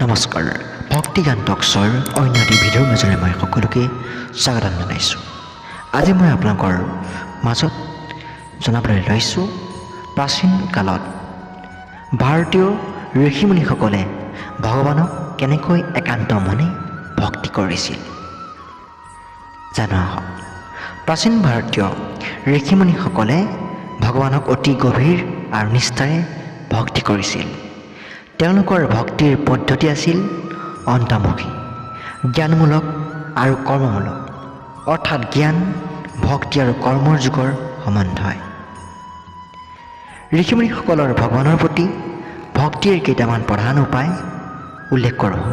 নমস্কাৰ ভক্তিগান টক্সৰ অন্য এটি ভিডিঅ'ৰ মাজৰে মই সকলোকে স্বাগতম জনাইছোঁ। আজি মই আপোনালোকৰ মাজত জনাবলৈ লৈছোঁ প্ৰাচীন কালত ভাৰতীয় ঋষিমুনিসকলে ভগৱানক কেনেকৈ একান্ত মনে ভক্তি কৰিছিল জনোৱা হওক। প্ৰাচীন ভাৰতীয় ঋষিমুনিসকলে ভগৱানক অতি গভীৰ আৰু নিষ্ঠাৰে ভক্তি কৰিছিল। তেওঁলোকৰ ভক্তিৰ পদ্ধতি আছিল অন্তৰ্মুখী, জ্ঞানমূলক আৰু কৰ্মমূলক, অৰ্থাৎ জ্ঞান, ভক্তি আৰু কৰ্মৰ যুগৰ সমন্বয়। ঋষিমুনিসকলৰ ভগৱানৰ প্ৰতি ভক্তিৰ কেইটামান প্ৰধান উপায় উল্লেখ কৰোঁ।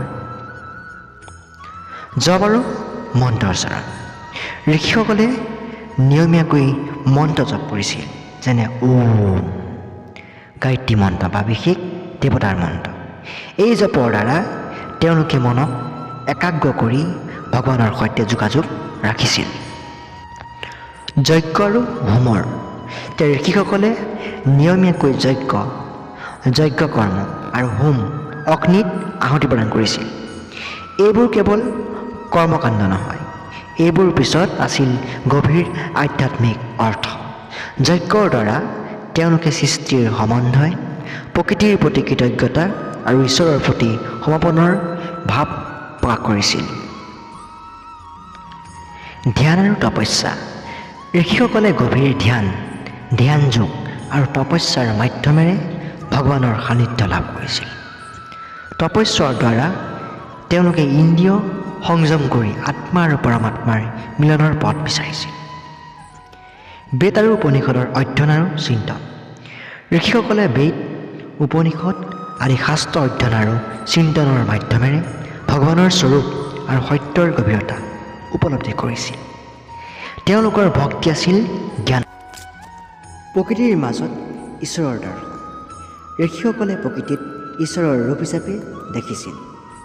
জপ আৰু মন্ত্ৰোচ্চাৰণ। ঋষিসকলে নিয়মীয়াকৈ মন্ত্ৰ জপ কৰিছিল, যেনে ওম, গায়ত্ৰী মন্ত্ৰ বা বিশেষ দেৱতাৰ মন্ত্ৰ। এই জপৰ দ্বাৰা তেওঁলোকে মনক একাগ্ৰ কৰি ভগৱানৰ সৈতে যোগাযোগ ৰাখিছিল। যজ্ঞ আৰু হোমৰ। ঋষিসকলে নিয়মীয়াকৈ যজ্ঞ কৰ্ম আৰু হোম, অগ্নিত আহুতি প্ৰদান কৰিছিল। এইবোৰ কেৱল কৰ্মকাণ্ড নহয়, এইবোৰ পিছত আছিল গভীৰ আধ্যাত্মিক অৰ্থ। যজ্ঞৰ দ্বাৰা তেওঁলোকে সৃষ্টিৰ সমন্বয়, প্ৰকৃতিৰ প্ৰতি কৃতজ্ঞতা আৰু ঈশ্বৰৰ প্ৰতি সমৰ্পণৰ ভাৱ প্ৰকাশ কৰিছিল। ধ্যান আৰু তপস্যা। ঋষিসকলে গভীৰ ধ্যান যোগ আৰু তপস্যাৰ মাধ্যমেৰে ভগৱানৰ সান্নিধ্য লাভ কৰিছিল। তপস্যাৰ দ্বাৰা তেওঁলোকে ইন্দ্ৰিয় সংযম কৰি আত্মা আৰু পৰমাত্মাৰ মিলনৰ পথ বিচাৰিছিল। বেদ আৰু উপনিষদৰ অধ্যয়ন আৰু চিন্তন। ঋষিসকলে বেদ, উপনিষদ আদি শাস্ত্ৰ অধ্যয়ন আৰু চিন্তনৰ মাধ্যমেৰে ভগৱানৰ স্বৰূপ আৰু সত্যৰ গভীৰতা উপলব্ধি কৰিছিল। তেওঁলোকৰ ভক্তি আছিল জ্ঞান। প্ৰকৃতিৰ মাজত ঈশ্বৰৰ দৰ্শন। ঋষিসকলে প্ৰকৃতিত ঈশ্বৰৰ ৰূপ হিচাপে দেখিছিল।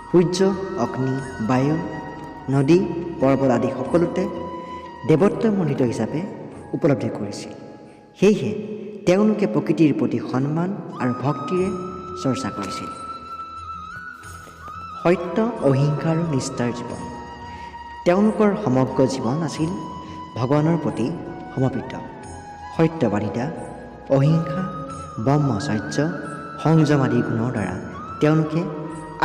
সূৰ্য, অগ্নি, বায়ু, নদী, পৰ্বত আদি সকলোতে দেৱত্বমণ্ডিত হিচাপে উপলব্ধি কৰিছিল। সেয়েহে তেওঁলোকে প্ৰকৃতিৰ প্ৰতি সন্মান আৰু ভক্তিৰে চৰ্চা কৰিছিল। সত্য, অহিংসা আৰু নিষ্ঠাৰ জীৱন। তেওঁলোকৰ সমগ্ৰ জীৱন আছিল ভগৱানৰ প্ৰতি সমৰ্পিত। সত্যবাদিতা, অহিংসা, ব্ৰহ্মচৰ্য, সংযম আদি গুণৰ দ্বাৰা তেওঁলোকে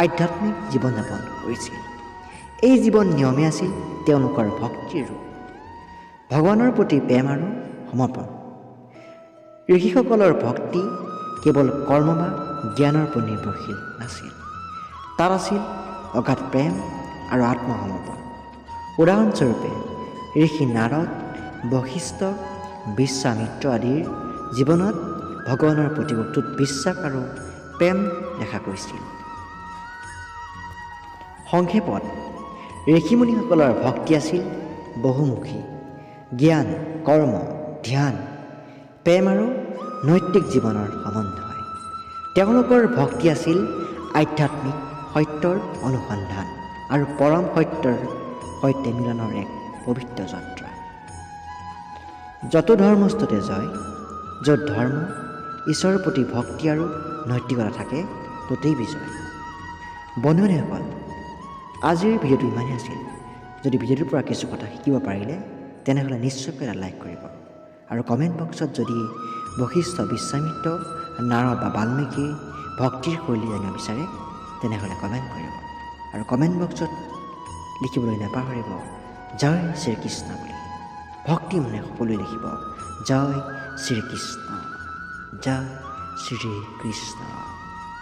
আধ্যাত্মিক জীৱন যাপন কৰিছিল। এই জীৱন নিয়মে আছিল তেওঁলোকৰ ভক্তিৰ ৰূপ, ভগৱানৰ প্ৰতি প্ৰেম আৰু সমৰ্পণ। ঋষিসকলৰ ভক্তি কেৱল কৰ্ম বা জ্ঞানৰ ওপৰত নিৰ্ভৰশীল নাছিল, তাত আছিল অগাধ প্ৰেম আৰু আত্মসমৰ্পণ। উদাহৰণস্বৰূপে ঋষি নাৰদ, বশিষ্ঠ, বিশ্বামিত্ৰ আদিৰ জীৱনত ভগৱানৰ প্ৰতি অটুট বিশ্বাস আৰু প্ৰেম দেখা গৈছিল। সংক্ষেপত ঋষিমুনিসকলৰ ভক্তি আছিল বহুমুখী, জ্ঞান, কৰ্ম, ধ্যান, প্ৰেম আৰু নৈতিক জীৱনৰ সমন্বয়। তেওঁলোকৰ ভক্তি আছিল আধ্যাত্মিক সত্যৰ অনুসন্ধান আৰু পৰম সত্যৰ সৈতে মিলনৰ এক পবিত্ৰ যাত্ৰা। যত ধৰ্মস্থতে জয়, য'ত ধৰ্ম, ঈশ্বৰৰ প্ৰতি ভক্তি আৰু নৈতিকতা থাকে, ততেই বিজয়। বন্ধুসকল, আজিৰ ভিডিঅ'টো ইমানেই আছিল। যদি ভিডিঅ'টোৰ পৰা কিছু কথা শিকিব পাৰিলে তেনেহ'লে নিশ্চয়কৈ এটা লাইক কৰিব আৰু কমেণ্ট বক্সত যদি বশিষ্ঠ, বিশ্বামিত্ৰ, নাৰদ বা বাল্মীকিৰ ভক্তিৰ শৈলী জানিব বিচাৰে তেনেহ'লে কমেণ্ট কৰিব আৰু কমেণ্ট বক্সত লিখিবলৈ নাপাহৰিব জয় শ্ৰীকৃষ্ণ বুলি। ভক্তি মনে সকলোৱে লিখিব জয় শ্ৰীকৃষ্ণ, জয় শ্ৰীকৃষ্ণ।